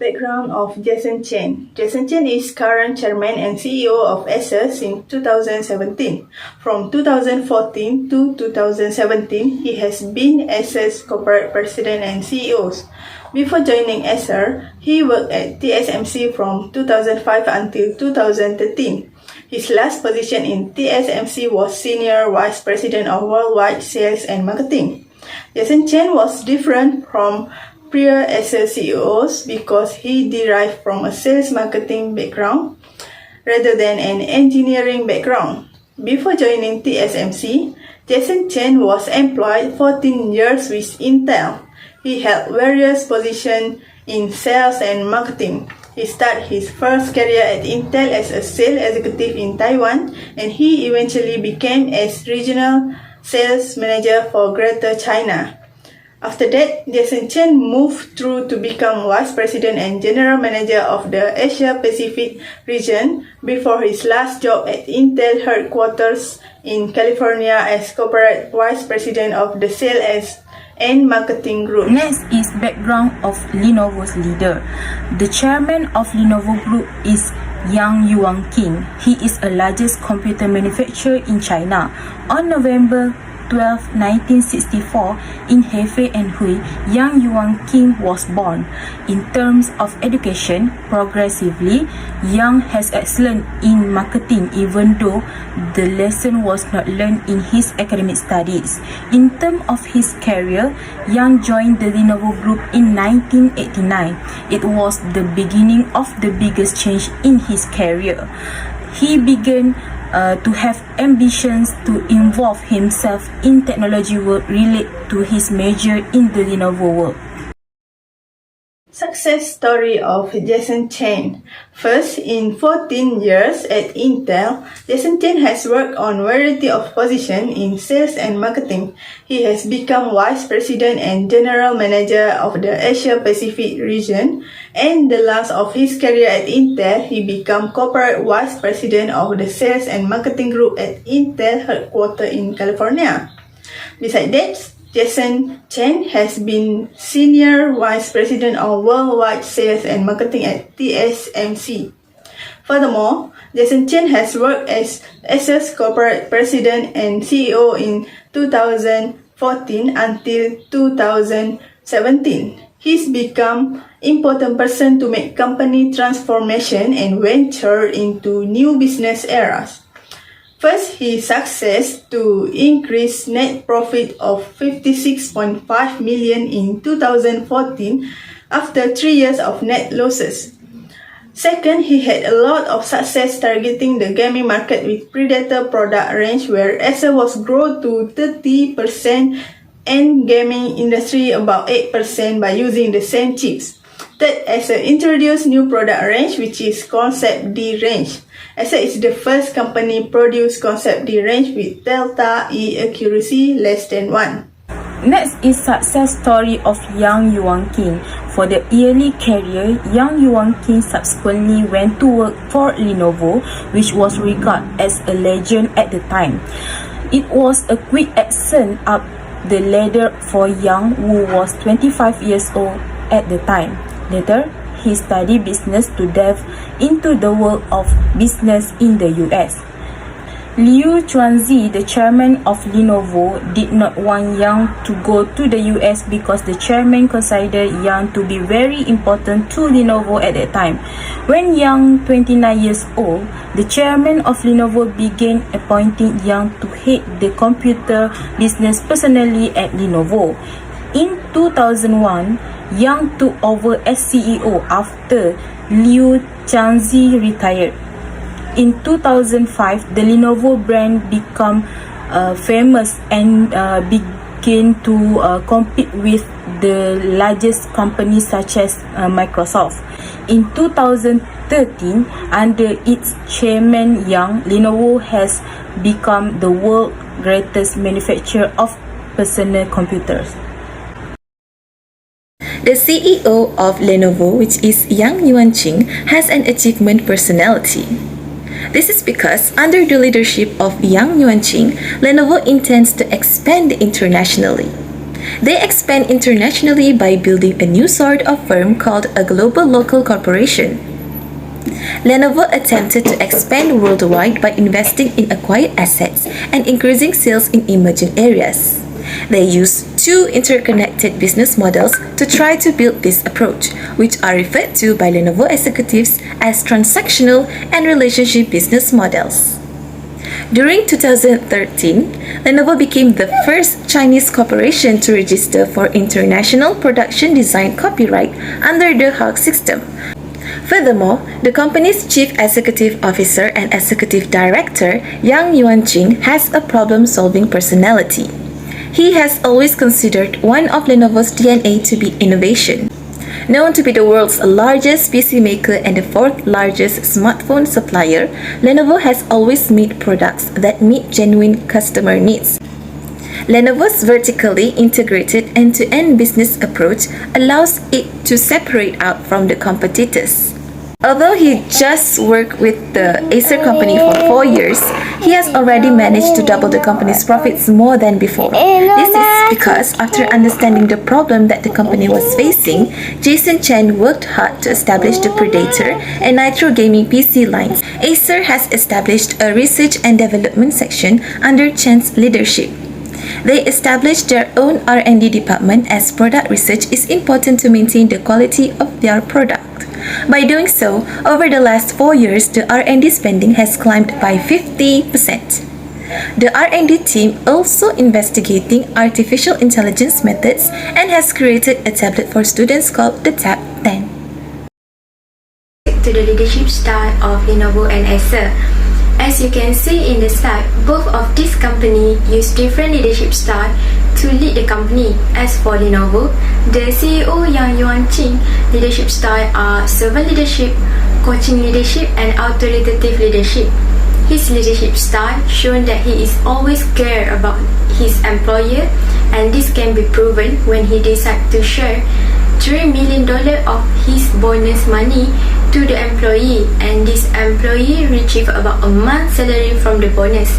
Background of Chen. Chen is current chairman and CEO of Acer since 2017. From 2014 to 2017, he has been Acer's corporate president and CEO. Before joining Acer, he worked at TSMC from 2005 until 2013. His last position in TSMC was Senior Vice President of Worldwide Sales and Marketing. Chen was different from prior Acer CEOs because he derived from a sales marketing background rather than an engineering background. Before joining TSMC, Chen was employed 14 years with Intel. He held various positions in sales and marketing. He started his first career at Intel as a sales executive in Taiwan, and he eventually became as regional sales manager for Greater China. After that, Chen moved through to become Vice President and General Manager of the Asia Pacific region before his last job at Intel headquarters in California as Corporate Vice President of the Sales and Marketing Group. Next is background of Lenovo's leader. The chairman of Lenovo Group is Yuanquing. He is the largest computer manufacturer in China. On November 12, 1964, in Hefei and Hui, Yuanquing was born. In terms of education, progressively, Yang has excelled in marketing even though the lesson was not learned in his academic studies. In terms of his career, Yang joined the Lenovo Group in 1989. It was the beginning of the biggest change in his career. He began to have ambitions to involve himself in technology work related to his major in the Lenovo work. Success story of Chen. First, in 14 years at Intel, Chen has worked on a variety of positions in sales and marketing. He has become Vice President and General Manager of the Asia Pacific region, and the last of his career at Intel, he became Corporate Vice President of the Sales and Marketing Group at Intel headquarters in California. Besides that, Chen has been Senior Vice President of Worldwide Sales and Marketing at TSMC. Furthermore, Chen has worked as Acer's Corporate President and CEO in 2014 until 2017. He's become important person to make company transformation and venture into new business eras. First, he success to increase net profit of 56.5 million in 2014 after 3 years of net losses. Second, he had a lot of success targeting the gaming market with Predator product range where Acer was grown to 30% and gaming industry about 8% by using the same chips. Third, Acer introduced new product range which is Concept D range. Acer is the first company produce Concept D range with delta E accuracy less than 1. Next is success story of Yuanquing. For the early career, Yuanquing subsequently went to work for Lenovo, which was regarded as a legend at the time. It was a quick ascent up the ladder for Yang, who was 25 years old at the time. Later, he studied business to delve into the world of business in the US. Liu Chuanzi, the chairman of Lenovo, did not want Yang to go to the US because the chairman considered Yang to be very important to Lenovo at that time. When Yang, 29 years old, the chairman of Lenovo began appointing Yang to head the computer business personally at Lenovo. In 2001, Yang took over as CEO after Liu Chuanzi retired. In 2005, the Lenovo brand became famous and began to compete with the largest companies such as Microsoft. In 2013, under its chairman Yang, Lenovo has become the world's greatest manufacturer of personal computers. The CEO of Lenovo, which is Yuanqing, has an achievement personality. This is because under the leadership of Yuanqing, Lenovo intends to expand internationally. They expand internationally by building a new sort of firm called a global local corporation. Lenovo attempted to expand worldwide by investing in acquired assets and increasing sales in emerging areas. They use two interconnected business models to try to build this approach, which are referred to by Lenovo executives as transactional and relationship business models. During 2013, Lenovo became the first Chinese corporation to register for International Production Design Copyright under the HARC system. Furthermore, the company's chief executive officer and executive director, Yuanquing, has a problem-solving personality. He has always considered one of Lenovo's DNA to be innovation. Known to be the world's largest PC maker and the fourth largest smartphone supplier, Lenovo has always made products that meet genuine customer needs. Lenovo's vertically integrated end-to-end business approach allows it to separate out from the competitors. Although he just worked with the Acer company for 4 years, he has already managed to double the company's profits more than before. This is because after understanding the problem that the company was facing, Chen worked hard to establish the Predator and Nitro gaming PC lines. Acer has established a research and development section under Chen's leadership. They established their own R&D department as product research is important to maintain the quality of their product. By doing so, over the last 4 years, the R&D spending has climbed by 50%. The R&D team also investigating artificial intelligence methods and has created a tablet for students called the Tab 10. To the leadership style of Lenovo and Acer. As you can see in the slide, both of these companies use different leadership style to lead the company. As for Lenovo, the CEO Yuanquing leadership style are servant leadership, coaching leadership, and authoritative leadership. His leadership style shown that he is always care about his employer, and this can be proven when he decides to share $3 million of his bonus money to the employee, and this employee retrieve about a month's salary from the bonus.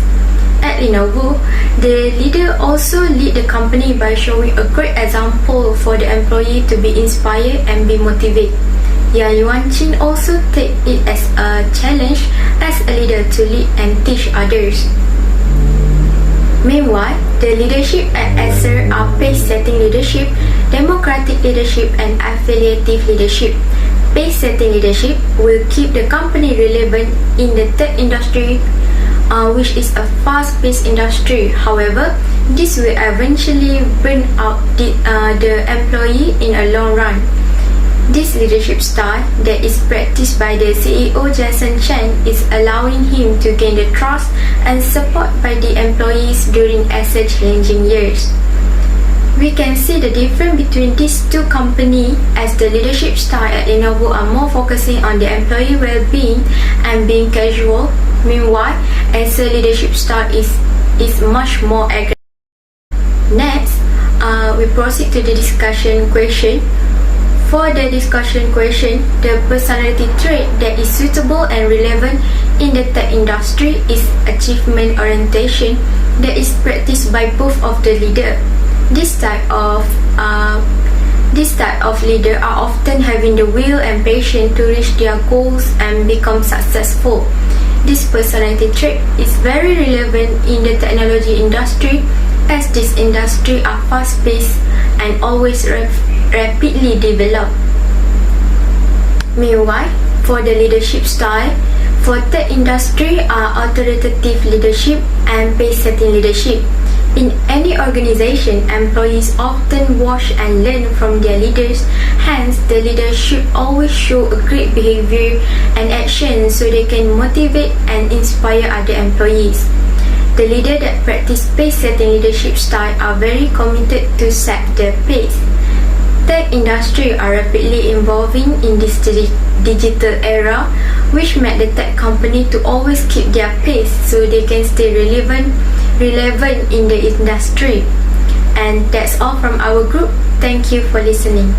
At Lenovo, the leader also lead the company by showing a great example for the employee to be inspired and be motivated. Yuanqing also take it as a challenge as a leader to lead and teach others. Meanwhile, the leadership at Acer are pace-setting leadership, democratic leadership, and affiliative leadership. Pace-setting leadership will keep the company relevant in the tech industry, which is a fast-paced industry. However, this will eventually burn out the employee in a long run. This leadership style that is practiced by the CEO Chen is allowing him to gain the trust and support by the employees during Acer's challenging years. We can see the difference between these two companies as the leadership style at Lenovo are more focusing on the employee well-being and being casual. Meanwhile, Acer leadership style is much more aggressive. Next, we proceed to the discussion question. For the discussion question, the personality trait that is suitable and relevant in the tech industry is achievement orientation that is practiced by both of the leader. This type of leader are often having the will and patience to reach their goals and become successful. This personality trait is very relevant in the technology industry, as this industry are fast-paced and always rapidly developed. Meanwhile, for the leadership style, for tech industry are authoritative leadership and pace-setting leadership. In any organization, employees often watch and learn from their leaders. Hence, the leader should always show a great behavior and action so they can motivate and inspire other employees. The leader that practice pace-setting leadership style are very committed to set the pace. Tech industry are rapidly evolving in this digital era, which made the tech company to always keep their pace so they can stay relevant in the industry. And that's all from our group. Thank you for listening.